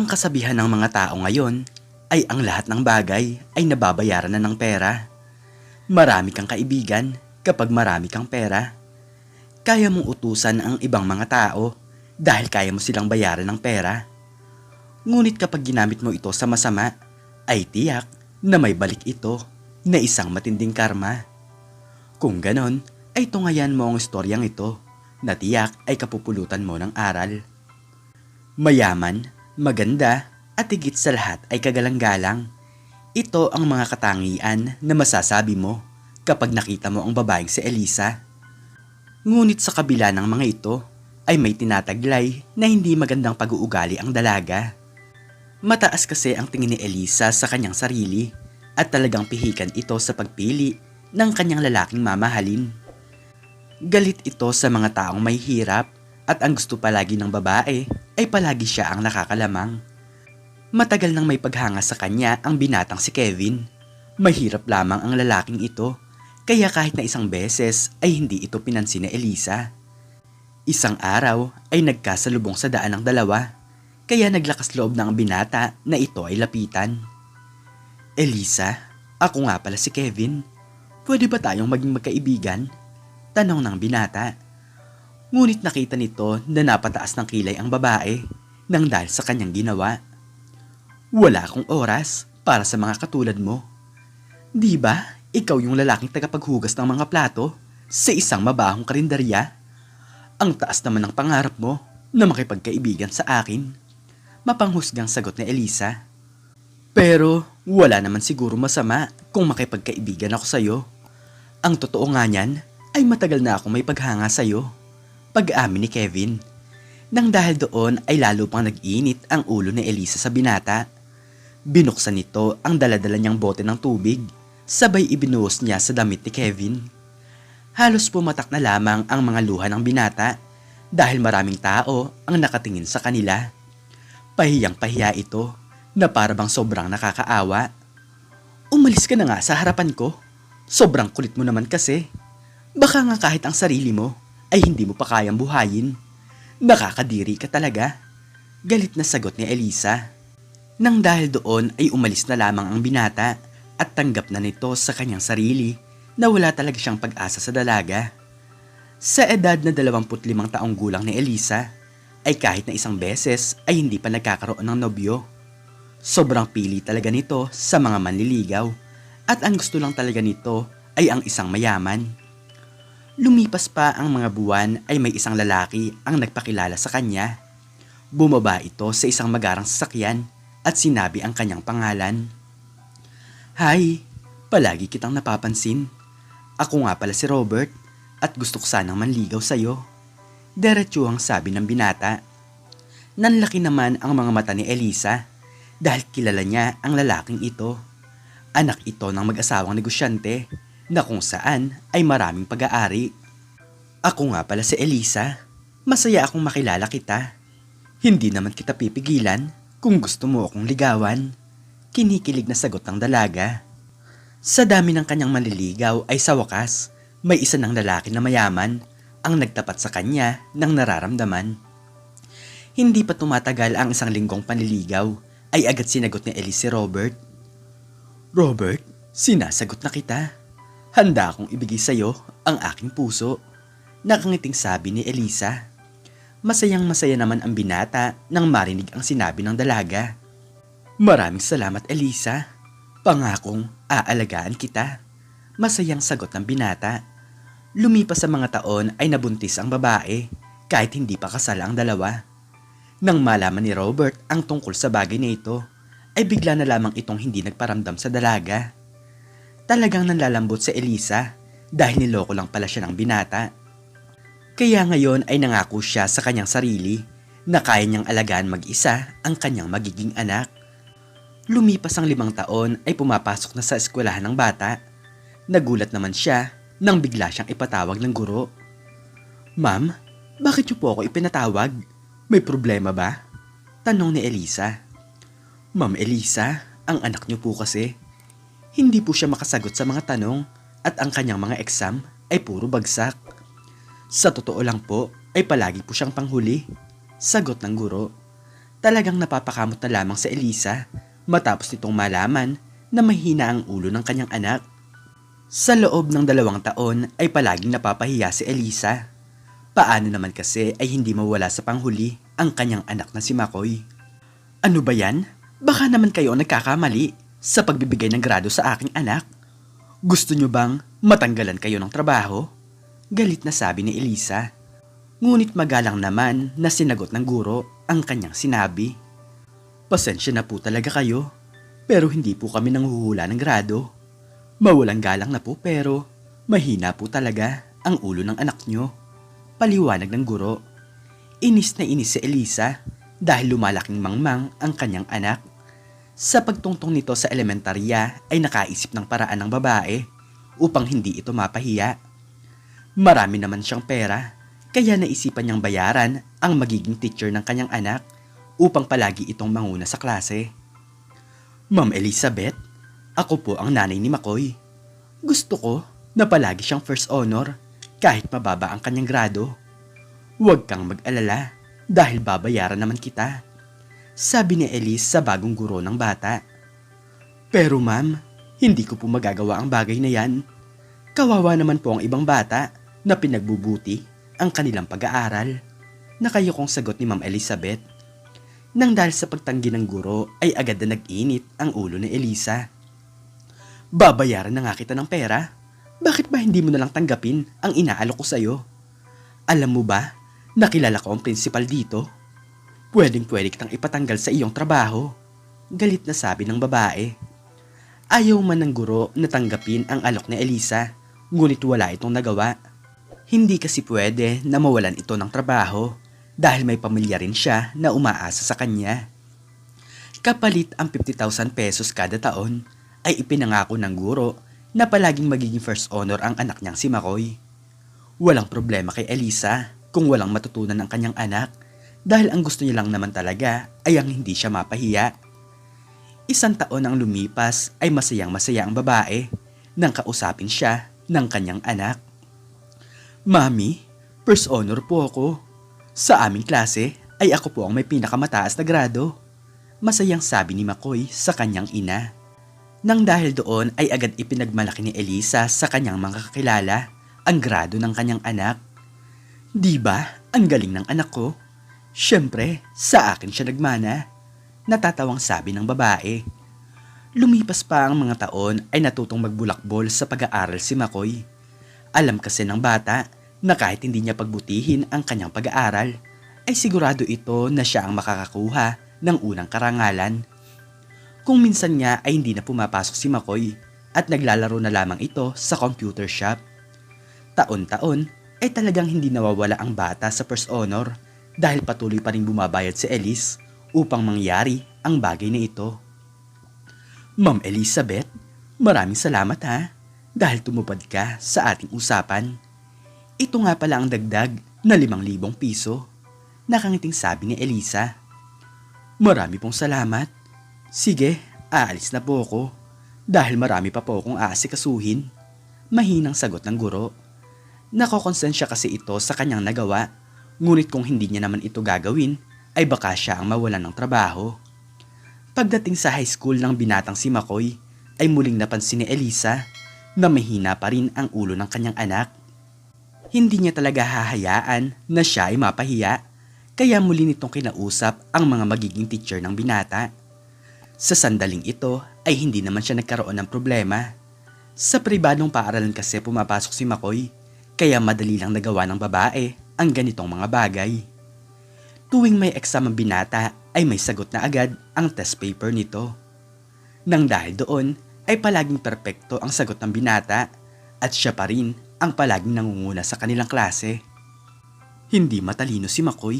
Ang kasabihan ng mga tao ngayon ay ang lahat ng bagay ay nababayaran na ng pera. Marami kang kaibigan kapag marami kang pera. Kaya mong utusan ang ibang mga tao dahil kaya mo silang bayaran ng pera. Ngunit kapag ginamit mo ito sa masama, ay tiyak na may balik ito na isang matinding karma. Kung ganon, ay tungayan mo ang istoryang ito na tiyak ay kapupulutan mo ng aral. Mayaman, maganda, at higit sa lahat ay kagalang-galang. Ito ang mga katangian na masasabi mo kapag nakita mo ang babaeng si Elisa. Ngunit sa kabila ng mga ito ay may tinataglay na hindi magandang pag-uugali ang dalaga. Mataas kasi ang tingin ni Elisa sa kanyang sarili at talagang pihikan ito sa pagpili ng kanyang lalaking mamahalin. Galit ito sa mga taong may hirap at ang gusto palagi ng babae ay palagi siya ang nakakalamang. Matagal nang may paghanga sa kanya ang binatang si Kevin. Mahirap lamang ang lalaking ito kaya kahit na isang beses ay hindi ito pinansin ni Elisa. Isang araw ay nagkasalubong sa daan ng dalawa kaya naglakas loob ng binata na ito ay lapitan. Elisa, ako nga pala si Kevin. Pwede ba tayong maging magkaibigan? Tanong ng binata. Ngunit nakita nito na napataas ng kilay ang babae nang dahil sa kanyang ginawa. Wala akong oras para sa mga katulad mo. Di ba, ikaw yung lalaking tagapaghugas ng mga plato sa isang mabahong karinderya? Ang taas naman ng pangarap mo na makipagkaibigan sa akin. Mapanghusgang sagot ni Elisa. Pero wala naman siguro masama kung makipagkaibigan ako sa'yo. Ang totoo nga niyan ay matagal na akong may paghanga sa'yo. Pag-amin ni Kevin. Nang dahil doon ay lalo pang nag-init ang ulo ni Elisa sa binata. Binuksan nito ang daladala niyang bote ng tubig, sabay ibinuhos niya sa damit ni Kevin. Halos pumatak na lamang ang mga luha ng binata dahil maraming tao ang nakatingin sa kanila. Pahiyang-pahiya ito na para bang sobrang nakakaawa. Umalis ka na nga sa harapan ko. Sobrang kulit mo naman kasi. Baka nga kahit ang sarili mo ay hindi mo pa kayang buhayin. Nakakadiri ka talaga. Galit na sagot ni Elisa. Nang dahil doon ay umalis na lamang ang binata at tanggap na nito sa kanyang sarili na wala talaga siyang pag-asa sa dalaga. Sa edad na 25 taong gulang ni Elisa ay kahit na isang beses ay hindi pa nagkakaroon ng nobyo. Sobrang pili talaga nito sa mga manliligaw at ang gusto lang talaga nito ay ang isang mayaman. Lumipas pa ang mga buwan ay may isang lalaki ang nagpakilala sa kanya. Bumaba ito sa isang magarang sasakyan at sinabi ang kanyang pangalan. Hi, palagi kitang napapansin. Ako nga pala si Robert at gusto ko sanang manligaw sa'yo. Diretsuhang sabi ng binata. Nanlaki naman ang mga mata ni Elisa dahil kilala niya ang lalaking ito. Anak ito ng mag-asawang negosyante na kung saan ay maraming pag-aari. Ako nga pala si Elisa. Masaya akong makilala kita. Hindi naman kita pipigilan kung gusto mo akong ligawan. Kinikilig na sagot ng dalaga. Sa dami ng kanyang manliligaw ay sa wakas, may isa ng lalaki na mayaman ang nagtapat sa kanya ng nararamdaman. Hindi pa tumatagal ang isang linggong panliligaw ay agad sinagot ni Elise si Robert. Robert, sinasagot na kita. Handa akong ibigay sa iyo ang aking puso. Nakangiting sabi ni Elisa. Masayang masaya naman ang binata nang marinig ang sinabi ng dalaga. Maraming salamat Elisa. Pangakong aalagaan kita. Masayang sagot ng binata. Lumipas sa mga taon ay nabuntis ang babae kahit hindi pa kasal ang dalawa. Nang malaman ni Robert ang tungkol sa bagay na ito, ay bigla na lamang itong hindi nagparamdam sa dalaga. Talagang nanlalambot sa Elisa dahil niloko lang pala siya ng binata. Kaya ngayon ay nangako siya sa kanyang sarili na kaya niyang alagaan mag-isa ang kanyang magiging anak. Lumipas ang 5 taon ay pumapasok na sa eskwelahan ng bata. Nagulat naman siya nang bigla siyang ipatawag ng guro. Ma'am, bakit niyo po ako ipinatawag? May problema ba? Tanong ni Elisa. Ma'am Elisa, ang anak niyo po kasi. Hindi po siya makasagot sa mga tanong at ang kanyang mga exam ay puro bagsak. Sa totoo lang po ay palagi po siyang panghuli. Sagot ng guro. Talagang napapakamot na lamang sa Elisa matapos nitong malaman na mahina ang ulo ng kanyang anak. Sa loob ng 2 taon ay palaging napapahiya si Elisa. Paano naman kasi ay hindi mawala sa panghuli ang kanyang anak na si Makoy? Ano ba yan? Baka naman kayo ang nagkakamali sa pagbibigay ng grado sa aking anak. Gusto nyo bang matanggalan kayo ng trabaho? Galit na sabi ni Elisa. Ngunit magalang naman na sinagot ng guro ang kanyang sinabi. Pasensya na po talaga kayo, pero hindi po kami nanghuhula ng grado. Mawalang galang na po pero mahina po talaga ang ulo ng anak nyo. Paliwanag ng guro. Inis na inis si Elisa dahil lumalaking mangmang ang kanyang anak. Sa pagtungtong nito sa elementarya ay nakaisip ng paraan ng babae upang hindi ito mapahiya. Marami naman siyang pera, kaya naisipan niyang bayaran ang magiging teacher ng kanyang anak upang palagi itong manguna sa klase. Ma'am Elizabeth, ako po ang nanay ni Makoy. Gusto ko na palagi siyang first honor kahit mababa ang kanyang grado. Huwag kang mag-alala dahil babayaran naman kita, sabi ni Elise sa bagong guro ng bata. Pero ma'am, hindi ko po magagawa ang bagay na yan. Kawawa naman po ang ibang bata na pinagbubuti ang kanilang pag-aaral. Nakayukong sagot ni Ma'am Elizabeth. Nang dahil sa pagtanggi ng guro ay agad na nag-init ang ulo ni Elisa. Babayaran na nga kita ng pera. Bakit ba hindi mo na lang tanggapin ang inaalok ko sa'yo? Alam mo ba, nakilala ko ang principal dito. Pwedeng-pwede kitang ipatanggal sa iyong trabaho. Galit na sabi ng babae. Ayaw man ng guro na tanggapin ang alok ni Elisa, ngunit wala itong nagawa. Hindi kasi pwede na mawalan ito ng trabaho dahil may pamilya rin siya na umaasa sa kanya. Kapalit ang 50,000 pesos kada taon ay ipinangako ng guro na palaging magiging first honor ang anak niyang si Makoy. Walang problema kay Elisa kung walang matutunan ang kanyang anak dahil ang gusto niya lang naman talaga ay ang hindi siya mapahiya. 1 taon ang lumipas ay masayang-masaya ang babae nang kausapin siya ng kanyang anak. Mami, first honor po ako. Sa aming klase ay ako po ang may pinakamataas na grado. Masayang sabi ni Makoy sa kanyang ina. Nang dahil doon ay agad ipinagmalaki ni Elisa sa kanyang mga kakilala ang grado ng kanyang anak. Di ba, ang galing ng anak ko? Siyempre, sa akin siya nagmana. Natatawang sabi ng babae. Lumipas pa ang mga taon ay natutong magbulakbol sa pag-aaral si Makoy. Alam kasi ng bata na kahit hindi niya pagbutihin ang kanyang pag-aaral, ay sigurado ito na siya ang makakakuha ng unang karangalan. Kung minsan nga ay hindi na pumapasok si Makoy at naglalaro na lamang ito sa computer shop. Taon-taon ay talagang hindi nawawala ang bata sa first honor dahil patuloy pa rin bumabayad si Elise upang mangyari ang bagay na ito. Ma'am Elizabeth, maraming salamat ha dahil tumupad ka sa ating usapan. Ito nga pala ang dagdag na 5,000 piso. Nakangiting sabi ni Elisa. Marami pong salamat. Sige, aalis na po ako dahil marami pa po akong aasikasuhin. Mahinang sagot ng guro. Nakokonsensya kasi ito sa kanyang nagawa, ngunit kung hindi niya naman ito gagawin, ay baka siya ang mawalan ng trabaho. Pagdating sa high school ng binatang si Makoy, ay muling napansin ni Elisa na mahina pa rin ang ulo ng kanyang anak. Hindi niya talaga hahayaan na siya ay mapahiya, kaya muli nitong kinausap ang mga magiging teacher ng binata. Sa sandaling ito ay hindi naman siya nagkaroon ng problema. Sa pribadong paaralan kasi pumapasok si Makoy, kaya madali lang nagawa ng babae ang ganitong mga bagay. Tuwing may exam ang binata ay may sagot na agad ang test paper nito. Nang dahil doon ay palaging perpekto ang sagot ng binata at siya pa rin ang palaging nangunguna sa kanilang klase. Hindi matalino si Makoy,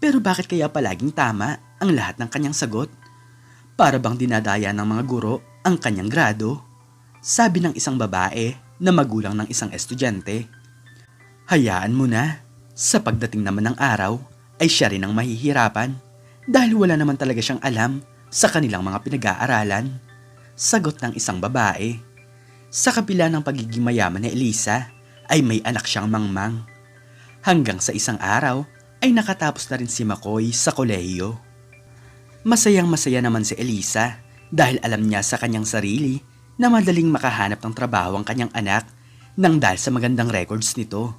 pero bakit kaya palaging tama ang lahat ng kanyang sagot? Para bang dinadaya ng mga guro ang kanyang grado? Sabi ng isang babae na magulang ng isang estudyante. Hayaan mo na, sa pagdating naman ng araw ay siya rin ang mahihirapan dahil wala naman talaga siyang alam sa kanilang mga pinag-aaralan. Sagot ng isang babae. Sa kabila ng pagiging mayaman ni Elisa, ay may anak siyang mangmang. Hanggang sa isang araw, ay nakatapos na rin si Makoy sa kolehiyo. Masayang-masaya naman si Elisa dahil alam niya sa kanyang sarili na madaling makahanap ng trabaho ang kanyang anak nang dahil sa magandang records nito.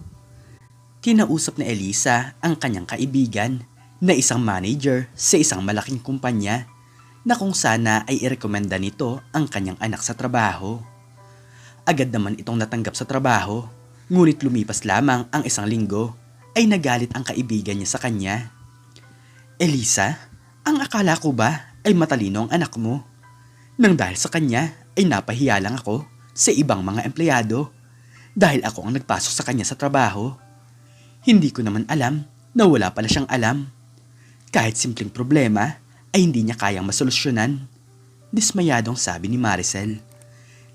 Kinausap ni Elisa ang kanyang kaibigan na isang manager sa isang malaking kumpanya na kung sana ay irekomenda nito ang kanyang anak sa trabaho. Agad naman itong natanggap sa trabaho, ngunit lumipas lamang ang isang linggo ay nagalit ang kaibigan niya sa kanya. Elisa, ang akala ko ba ay matalino ang anak mo? Nang dahil sa kanya ay napahiya lang ako sa ibang mga empleyado dahil ako ang nagpasok sa kanya sa trabaho. Hindi ko naman alam na wala pala siyang alam. Kahit simpleng problema ay hindi niya kayang masolusyonan. Dismayadong sabi ni Maricel.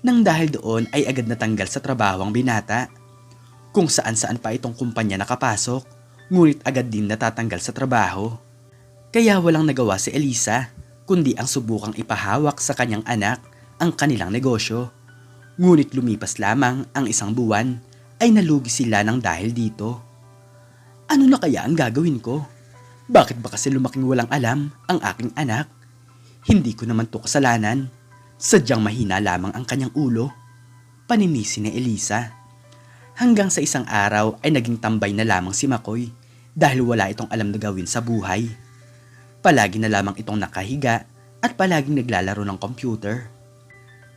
Nang dahil doon ay agad natanggal sa trabaho ang binata. Kung saan-saan pa itong kumpanya nakapasok, ngunit agad din natatanggal sa trabaho. Kaya walang nagawa si Elisa kundi ang subukang ipahawak sa kanyang anak ang kanilang negosyo. Ngunit lumipas lamang ang isang buwan ay nalugi sila ng dahil dito. Ano na kaya ang gagawin ko? Bakit ba kasi lumaking walang alam ang aking anak? Hindi ko naman to kasalanan. Sadyang mahina lamang ang kanyang ulo. Paninisi ni Elisa. Hanggang sa isang araw ay naging tambay na lamang si Makoy dahil wala itong alam na gawin sa buhay. Palagi na lamang itong nakahiga at palaging naglalaro ng computer.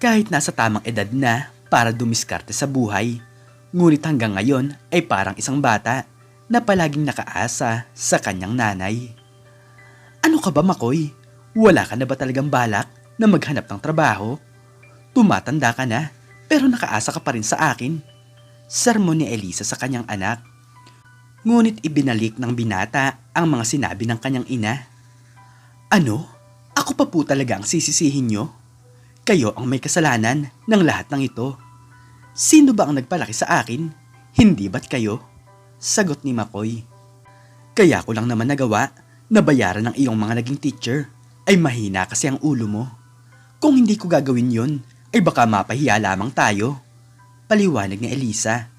Kahit nasa tamang edad na para dumiskarte sa buhay, ngunit hanggang ngayon ay parang isang bata na palaging nakaasa sa kanyang nanay. Ano ka ba, Makoy? Wala ka na ba talagang balak na maghanap ng trabaho? Tumatanda ka na pero nakaasa ka pa rin sa akin. Sermon ni Elisa sa kanyang anak. Ngunit ibinalik ng binata ang mga sinabi ng kanyang ina. Ano? Ako pa po talaga ang sisisihin nyo? Kayo ang may kasalanan ng lahat ng ito. Sino ba ang nagpalaki sa akin? Hindi ba't kayo? Sagot ni Makoy. Kaya ko lang naman nagawa na bayaran ng iyong mga naging teacher. Ay mahina kasi ang ulo mo. Kung hindi ko gagawin yon, ay baka mapahiya lamang tayo. Paliwanag ni Elisa.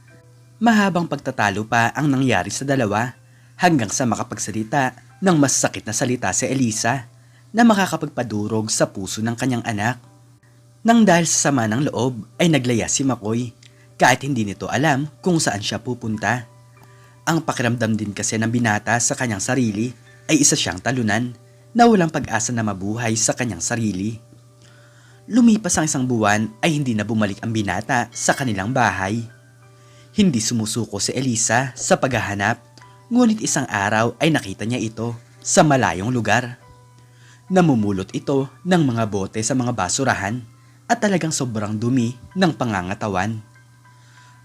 Mahabang pagtatalo pa ang nangyari sa dalawa hanggang sa makapagsalita ng mas sakit na salita si Elisa na makakapagpadurog sa puso ng kanyang anak. Nang dahil sa sama ng loob ay naglaya si Makoy kahit hindi nito alam kung saan siya pupunta. Ang pakiramdam din kasi ng binata sa kanyang sarili ay isa siyang talunan na walang pag-asa na mabuhay sa kanyang sarili. Lumipas ang isang buwan ay hindi na bumalik ang binata sa kanilang bahay. Hindi sumusuko si Elisa sa paghahanap, ngunit isang araw ay nakita niya ito sa malayong lugar. Namumulot ito ng mga bote sa mga basurahan at talagang sobrang dumi ng pangangatawan.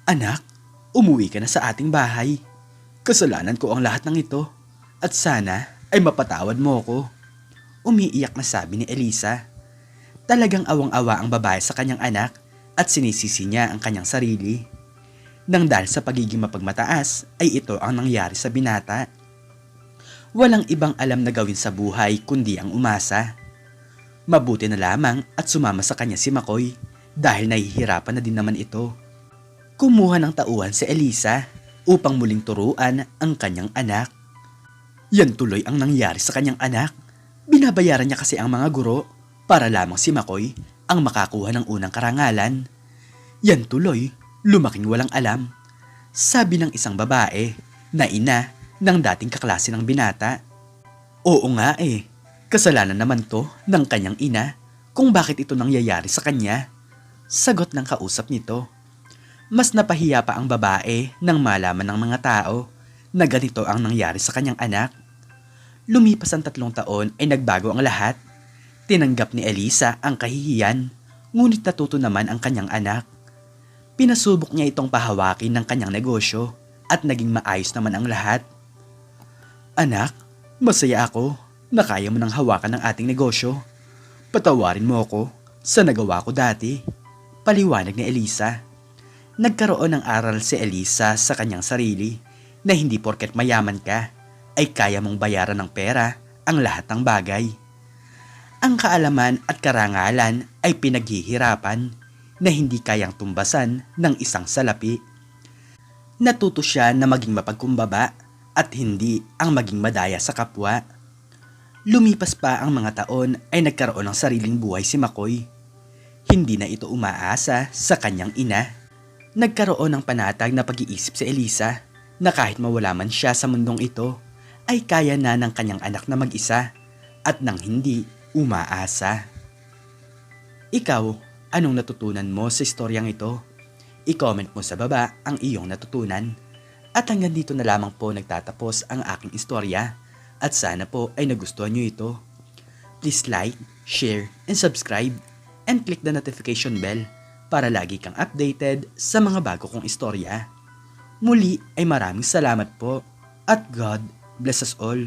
Anak, umuwi ka na sa ating bahay. Kasalanan ko ang lahat ng ito at sana ay mapatawad mo ko. Umiiyak na sabi ni Elisa. Talagang awang-awa ang babae sa kanyang anak at sinisisi niya ang kanyang sarili. Nang dahil sa pagiging mapagmataas ay ito ang nangyari sa binata. Walang ibang alam na gawin sa buhay kundi ang umasa. Mabuti na lamang at sumama sa kanya si Makoy dahil nahihirapan na din naman ito. Kumuha ng tauhan si Elisa upang muling turuan ang kanyang anak. Yan tuloy ang nangyari sa kanyang anak. Binabayaran niya kasi ang mga guro para lamang si Makoy ang makakuha ng unang karangalan. Yan tuloy, lumaking walang alam. Sabi ng isang babae na ina ng dating kaklase ng binata. Oo nga kasalanan naman to ng kanyang ina kung bakit ito nangyayari sa kanya. Sagot ng kausap nito. Mas napahiya pa ang babae nang malaman ng mga tao na ganito ang nangyari sa kanyang anak. Lumipas ang 3 taon ay nagbago ang lahat. Tinanggap ni Elisa ang kahihiyan, ngunit natuto naman ang kanyang anak. Pinasubok niya itong pahawakin ng kanyang negosyo at naging maayos naman ang lahat. Anak, masaya ako na kaya mo nang hawakan ng ating negosyo. Patawarin mo ako sa nagawa ko dati. Paliwanag ni Elisa. Nagkaroon ng aral si Elisa sa kanyang sarili na hindi porket mayaman ka ay kaya mong bayaran ng pera ang lahat ng bagay. Ang kaalaman at karangalan ay pinaghihirapan na hindi kayang tumbasan ng isang salapi. Natuto siya na maging mapagkumbaba at hindi ang maging madaya sa kapwa. Lumipas pa ang mga taon ay nagkaroon ng sariling buhay si McCoy. Hindi na ito umaasa sa kanyang ina. Nagkaroon ng panatag na pag-iisip si Elisa na kahit mawala man siya sa mundong ito, ay kaya na ng kanyang anak na mag-isa at nang hindi umaasa. Ikaw, anong natutunan mo sa istoryang ito? I-comment mo sa baba ang iyong natutunan. At hanggang dito na lamang po nagtatapos ang aking istorya at sana po ay nagustuhan nyo ito. Please like, share, and subscribe and click the notification bell para lagi kang updated sa mga bago kong istorya. Muli ay maraming salamat po at God bless us all.